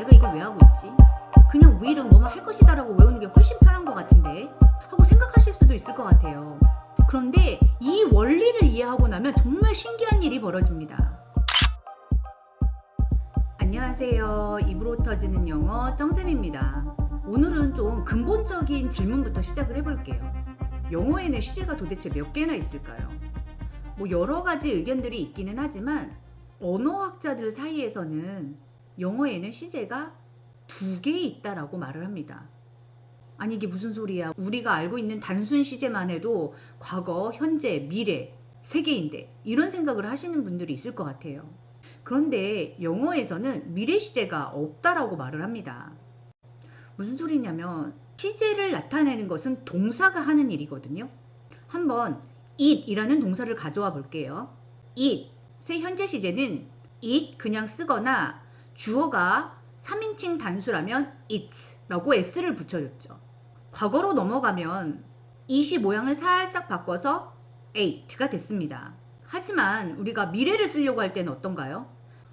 내가 이걸 왜 하고 있지? 그냥 will은 뭐뭐 할 것이다 라고 외우는 게 훨씬 편한 것 같은데 하고 생각하실 수도 있을 것 같아요. 그런데 이 원리를 이해하고 나면 정말 신기한 일이 벌어집니다. 안녕하세요. 입으로 터지는 영어 정쌤입니다. 오늘은 좀 근본적인 질문부터 시작을 해볼게요. 영어에는 시제가 도대체 몇 개나 있을까요? 뭐 여러 가지 의견들이 있기는 하지만 언어학자들 사이에서는 영어에는 시제가 2개 있다라고 말을 합니다. 아니 이게 무슨 소리야? 우리가 알고 있는 단순 시제만 해도 과거, 현재, 미래 3개인데 이런 생각을 하시는 분들이 있을 것 같아요. 그런데 영어에서는 미래 시제가 없다라고 말을 합니다. 무슨 소리냐면 시제를 나타내는 것은 동사가 하는 일이거든요. 한번 it이라는 동사를 가져와 볼게요. it의 현재 시제는 it 그냥 쓰거나 주어가 3인칭 단수라면 it's 라고 s를 붙여줬죠. 과거로 넘어가면 it이 모양을 살짝 바꿔서 ate가 됐습니다. 하지만 우리가 미래를 쓰려고 할 때는 어떤가요?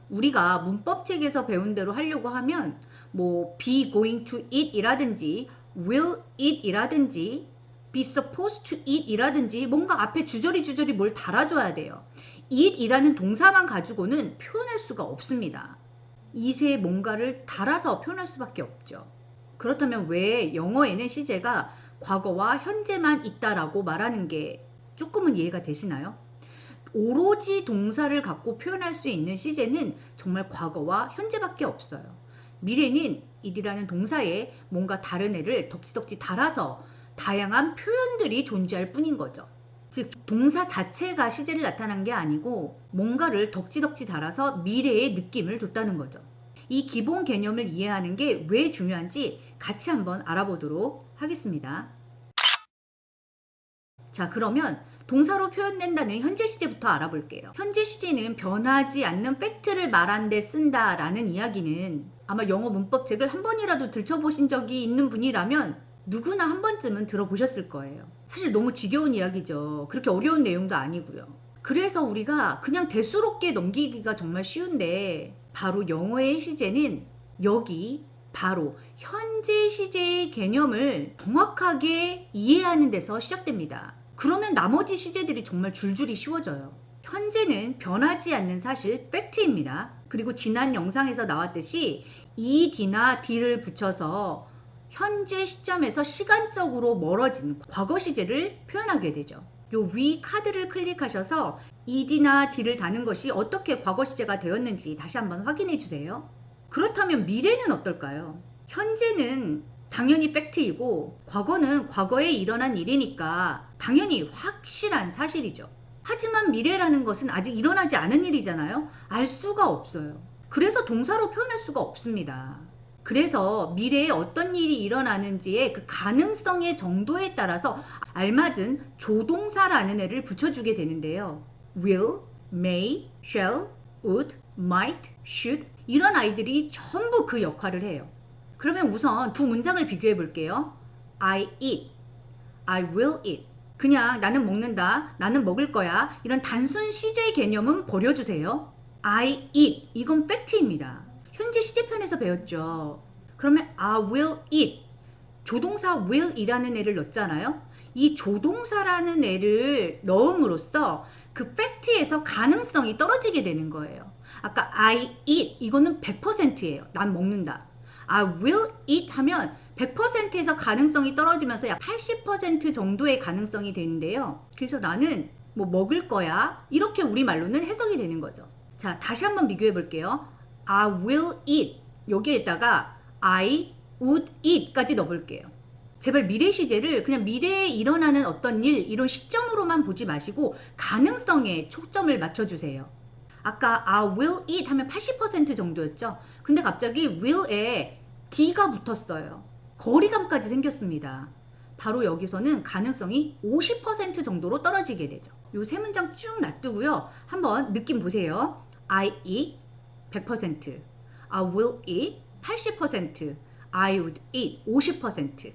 우리가 문법책에서 배운 대로 하려고 하면 뭐 be going to eat 이라든지 will eat 이라든지 be supposed to eat 이라든지 뭔가 앞에 주저리 뭘 달아줘야 돼요. eat 이라는 동사만 가지고는 표현할 수가 없습니다. it에 뭔가를 달아서 표현할 수밖에 없죠. 그렇다면 왜 영어에는 시제가 과거와 현재만 있다라고 말하는 게 조금은 이해가 되시나요? 오로지 동사를 갖고 표현할 수 있는 시제는 정말 과거와 현재밖에 없어요. 미래는 it이라는 동사에 뭔가 다른 애를 덕지덕지 달아서 다양한 표현들이 존재할 뿐인 거죠. 즉 동사 자체가 시제를 나타난 게 아니고 뭔가를 덕지덕지 달아서 미래의 느낌을 줬다는 거죠. 이 기본 개념을 이해하는 게 왜 중요한지 같이 한번 알아보도록 하겠습니다. 자, 그러면 동사로 표현된다는 현재 시제부터 알아볼게요. 현재 시제는 변하지 않는 팩트를 말한 데 쓴다라는 이야기는 아마 영어 문법책을 한 번이라도 들춰보신 적이 있는 분이라면 누구나 한 번쯤은 들어보셨을 거예요. 사실 너무 지겨운 이야기죠. 그렇게 어려운 내용도 아니고요. 그래서 우리가 그냥 대수롭게 넘기기가 정말 쉬운데 바로 영어의 시제는 여기 바로 현재 시제의 개념을 정확하게 이해하는 데서 시작됩니다. 그러면 나머지 시제들이 정말 줄줄이 쉬워져요. 현재는 변하지 않는 사실 팩트입니다. 그리고 지난 영상에서 나왔듯이 ed나 d를 붙여서 현재 시점에서 시간적으로 멀어진 과거 시제를 표현하게 되죠. 요 위 카드를 클릭하셔서 ed나 d를 다는 것이 어떻게 과거 시제가 되었는지 다시 한번 확인해 주세요. 그렇다면 미래는 어떨까요? 현재는 당연히 팩트이고 과거는 과거에 일어난 일이니까 당연히 확실한 사실이죠. 하지만 미래라는 것은 아직 일어나지 않은 일이잖아요. 알 수가 없어요. 그래서 동사로 표현할 수가 없습니다. 그래서 미래에 어떤 일이 일어나는지의 그 가능성의 정도에 따라서 알맞은 조동사라는 애를 붙여주게 되는데요. will, may, shall, would, might, should 이런 아이들이 전부 그 역할을 해요. 그러면 우선 두 문장을 비교해 볼게요. I eat, I will eat. 그냥 나는 먹는다, 나는 먹을 거야. 이런 단순 시제 개념은 버려주세요. I eat, 이건 팩트입니다. 현재 시제편에서 배웠죠. 그러면 I will eat, 조동사 will이라는 애를 넣었잖아요. 이 조동사라는 애를 넣음으로써 그 팩트에서 가능성이 떨어지게 되는 거예요. 아까 I eat, 이거는 100%예요. 난 먹는다. I will eat 하면 100%에서 가능성이 떨어지면서 약 80% 정도의 가능성이 되는데요. 그래서 나는 뭐 먹을 거야. 이렇게 우리말로는 해석이 되는 거죠. 자, 다시 한번 비교해 볼게요. I will eat. 여기에다가 I would eat까지 넣어볼게요. 제발 미래 시제를 그냥 미래에 일어나는 어떤 일, 이런 시점으로만 보지 마시고 가능성에 초점을 맞춰주세요. 아까 I will eat 하면 80% 정도였죠. 근데 갑자기 will에 D가 붙었어요. 거리감까지 생겼습니다. 바로 여기서는 가능성이 50% 정도로 떨어지게 되죠. 요 세 문장 쭉 놔두고요. 한번 느낌 보세요. I eat 100%, I will eat 80%, I would eat 50%.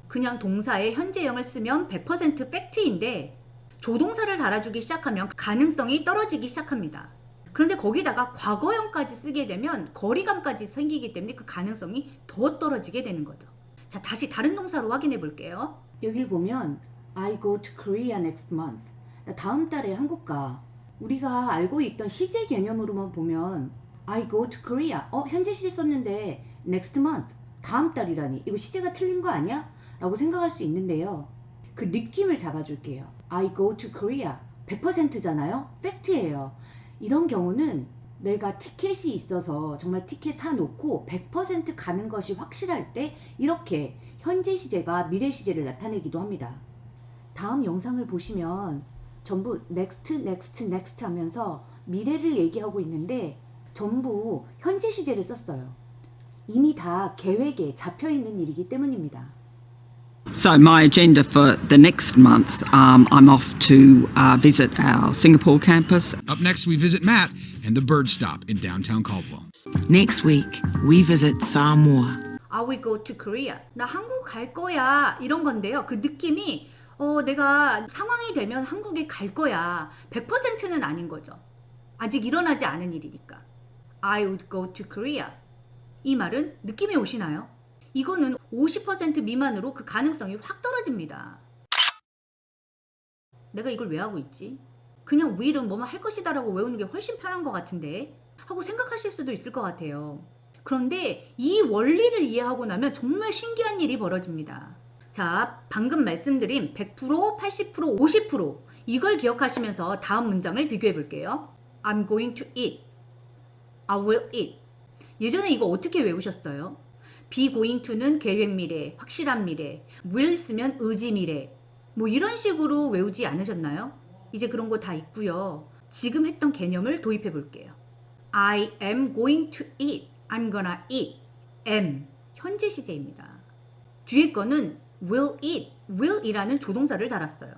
그냥 동사의 현재형을 쓰면 100% 팩트인데 조동사를 달아주기 시작하면 가능성이 떨어지기 시작합니다. 그런데 거기다가 과거형까지 쓰게 되면 거리감까지 생기기 때문에 그 가능성이 더 떨어지게 되는 거죠. 자, 다시 다른 동사로 확인해 볼게요. 여기를 보면 I go to Korea next month. 나 다음 달에 한국 가. 우리가 알고 있던 시제 개념으로만 보면 I go to Korea. 현재 시제 썼는데 next month. 다음 달이라니. 이거 시제가 틀린 거 아니야? 라고 생각할 수 있는데요. 그 느낌을 잡아줄게요. I go to Korea. 100%잖아요? 팩트예요. 이런 경우는 내가 티켓이 있어서 정말 티켓 사놓고 100% 가는 것이 확실할 때 이렇게 현재 시제가 미래 시제를 나타내기도 합니다. 다음 영상을 보시면 전부 next, next, next 하면서 미래를 얘기하고 있는데 전부 현재 시제를 썼어요. 이미 다 계획에 잡혀있는 일이기 때문입니다. So my agenda for the next month, I'm off to visit our Singapore campus. Up next, we visit Matt and the Bird Stop in downtown Caldwell. Next week, we visit Samoa. I will go to Korea. 나 한국 갈 거야. 이런 건데요. 그 느낌이 내가 상황이 되면 한국에 갈 거야. 100%는 아닌 거죠. 아직 일어나지 않은 일이니까. I would go to Korea. 이 말은 느낌이 오시나요? 이거는 50% 미만으로 그 가능성이 확 떨어집니다. 내가 이걸 왜 하고 있지? 그냥 will은 뭐뭐 할 것이다 라고 외우는 게 훨씬 편한 것 같은데 하고 생각하실 수도 있을 것 같아요. 그런데 이 원리를 이해하고 나면 정말 신기한 일이 벌어집니다. 자, 방금 말씀드린 100%, 80%, 50% 이걸 기억하시면서 다음 문장을 비교해 볼게요. I'm going to eat. I will eat. 예전에 이거 어떻게 외우셨어요? be going to는 계획 미래, 확실한 미래, will 쓰면 의지 미래 뭐 이런 식으로 외우지 않으셨나요? 이제 그런 거 다 있고요. 지금 했던 개념을 도입해 볼게요. I am going to eat. I'm gonna eat. am 현재 시제입니다. 뒤에 거는 will eat. will이라는 조동사를 달았어요.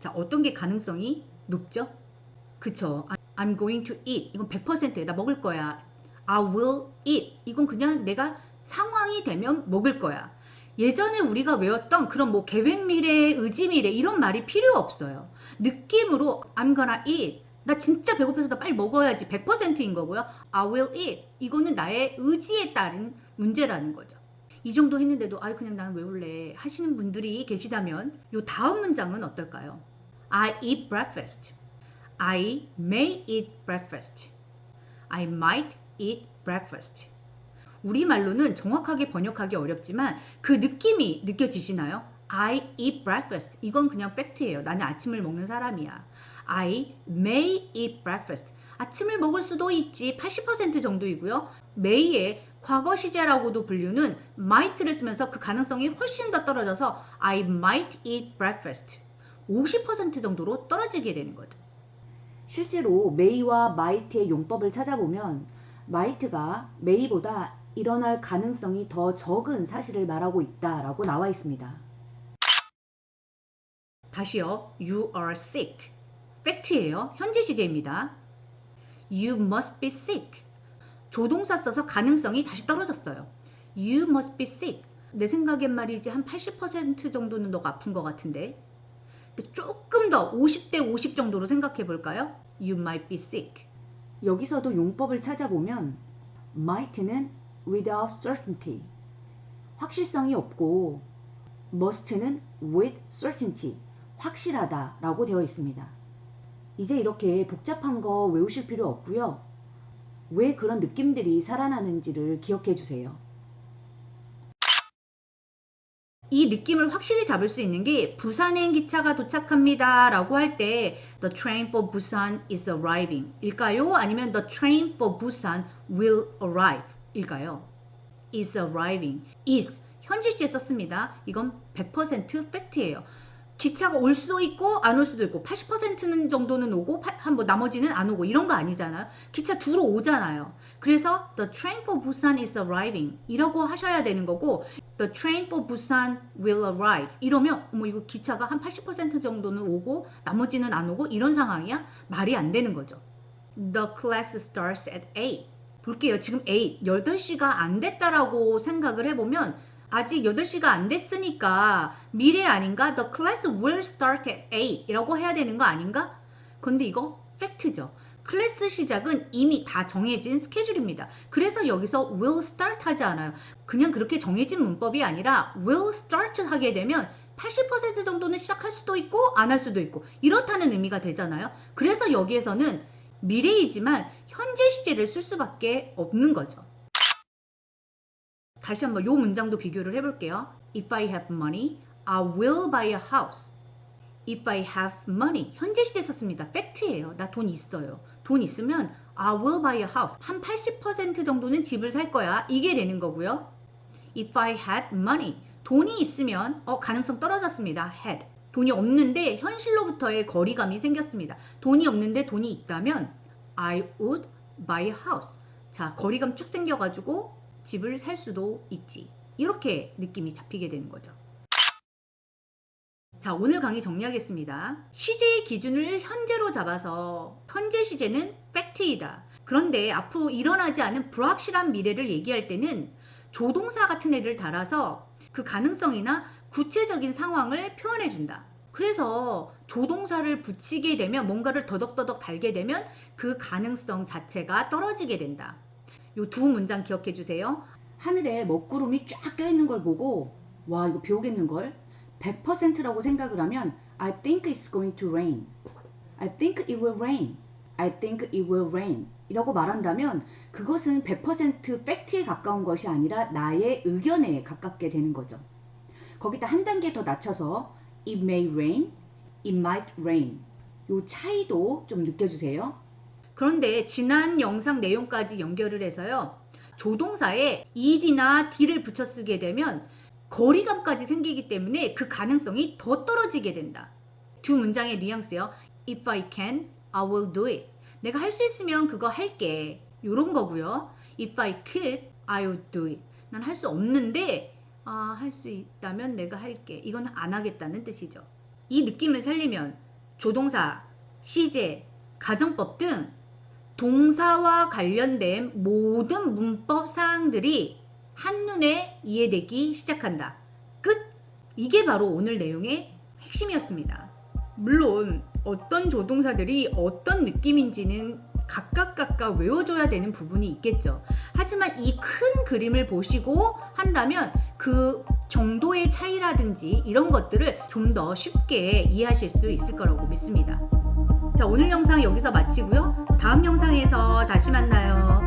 자, 어떤 게 가능성이 높죠? 그쵸? I'm going to eat. 이건 100%예요. 나 먹을 거야. I will eat. 이건 그냥 내가 상황이 되면 먹을 거야. 예전에 우리가 외웠던 그런 뭐 계획 미래, 의지 미래 이런 말이 필요 없어요. 느낌으로 I'm gonna eat. 나 진짜 배고파서 나 빨리 먹어야지. 100%인 거고요. I will eat. 이거는 나의 의지에 따른 문제라는 거죠. 이 정도 했는데도 그냥 나는 외울래 하시는 분들이 계시다면 요 다음 문장은 어떨까요? I eat breakfast. I may eat breakfast. I might eat breakfast. 우리말로는 정확하게 번역하기 어렵지만 그 느낌이 느껴지시나요? I eat breakfast. 이건 그냥 팩트예요. 나는 아침을 먹는 사람이야. I may eat breakfast. 아침을 먹을 수도 있지. 80% 정도이고요. may의 과거 시제라고도 불리는 might를 쓰면서 그 가능성이 훨씬 더 떨어져서 I might eat breakfast. 50% 정도로 떨어지게 되는 거죠. 실제로 may와 might의 용법을 찾아보면 might가 may보다 일어날 가능성이 더 적은 사실을 말하고 있다라고 나와 있습니다. 다시요. You are sick. 팩트예요. 현재 시제입니다. You must be sick. 조동사 써서 가능성이 다시 떨어졌어요. You must be sick. 내 생각엔 말이지 한 80% 정도는 너가 아픈 것 같은데 조금 더 50대 50 정도로 생각해 볼까요? You might be sick. 여기서도 용법을 찾아보면 might는 without certainty, 확실성이 없고 must는 with certainty, 확실하다 라고 되어 있습니다. 이제 이렇게 복잡한 거 외우실 필요 없고요. 왜 그런 느낌들이 살아나는지를 기억해 주세요. 이 느낌을 확실히 잡을 수 있는 게 부산행 기차가 도착합니다 라고 할 때 The train for Busan is arriving 일까요? 아니면 The train for Busan will arrive 일까요? is arriving, is 현재 시제 썼습니다. 이건 100% 팩트예요. 기차가 올 수도 있고 안 올 수도 있고 80%는 정도는 오고 뭐 나머지는 안 오고 이런 거 아니잖아요. 기차 들어오잖아요. 그래서 The train for Busan is arriving 이라고 하셔야 되는 거고 The train for Busan will arrive 이러면 이거 기차가 한 80% 정도는 오고 나머지는 안 오고 이런 상황이야? 말이 안 되는 거죠. The class starts at 8. 볼게요. 지금 8시가 안 됐다라고 생각을 해보면 아직 8시가 안 됐으니까 미래 아닌가? The class will start at 8 이라고 해야 되는 거 아닌가? 근데 이거 팩트죠. 클래스 시작은 이미 다 정해진 스케줄입니다. 그래서 여기서 will start 하지 않아요. 그냥 그렇게 정해진 문법이 아니라 will start 하게 되면 80% 정도는 시작할 수도 있고 안 할 수도 있고 이렇다는 의미가 되잖아요. 그래서 여기에서는 미래이지만 현재 시제를 쓸 수밖에 없는 거죠. 다시 한번 이 문장도 비교를 해볼게요. If I have money, I will buy a house. If I have money. 현재 시제 썼습니다. 팩트예요. 나 돈 있어요. 돈 있으면 I will buy a house. 한 80% 정도는 집을 살 거야. 이게 되는 거고요. If I had money. 돈이 있으면 가능성 떨어졌습니다. had. 돈이 없는데 현실로부터의 거리감이 생겼습니다. 돈이 없는데 돈이 있다면 I would buy a house. 자, 거리감 쭉 생겨가지고 집을 살 수도 있지. 이렇게 느낌이 잡히게 되는 거죠. 자, 오늘 강의 정리하겠습니다. 시제의 기준을 현재로 잡아서 현재 시제는 팩트이다. 그런데 앞으로 일어나지 않은 불확실한 미래를 얘기할 때는 조동사 같은 애를 달아서 그 가능성이나 구체적인 상황을 표현해 준다. 그래서 조동사를 붙이게 되면 뭔가를 더덕더덕 달게 되면 그 가능성 자체가 떨어지게 된다. 이 두 문장 기억해 주세요. 하늘에 먹구름이 쫙 껴있는 걸 보고 와 이거 비 오겠는걸? 100%라고 생각을 하면 I think it's going to rain. I think it will rain. I think it will rain. 이라고 말한다면 그것은 100% 팩트에 가까운 것이 아니라 나의 의견에 가깝게 되는 거죠. 거기다 한 단계 더 낮춰서 It may rain, it might rain. 요 차이도 좀 느껴주세요. 그런데 지난 영상 내용까지 연결을 해서요. 조동사에 ed나 d를 붙여 쓰게 되면 거리감까지 생기기 때문에 그 가능성이 더 떨어지게 된다. 두 문장의 뉘앙스요. If I can, I will do it. 내가 할 수 있으면 그거 할게. 이런 거고요. If I could, I would do it. 난 할 수 없는데 할 수 있다면 내가 할게. 이건 안 하겠다는 뜻이죠. 이 느낌을 살리면 조동사, 시제, 가정법 등 동사와 관련된 모든 문법 사항들이 한눈에 이해되기 시작한다. 끝! 이게 바로 오늘 내용의 핵심이었습니다. 물론 어떤 조동사들이 어떤 느낌인지는 각각 외워줘야 되는 부분이 있겠죠. 하지만 이 큰 그림을 보시고 한다면 그 정도의 차이라든지 이런 것들을 좀 더 쉽게 이해하실 수 있을 거라고 믿습니다. 자, 오늘 영상 여기서 마치고요. 다음 영상에서 다시 만나요.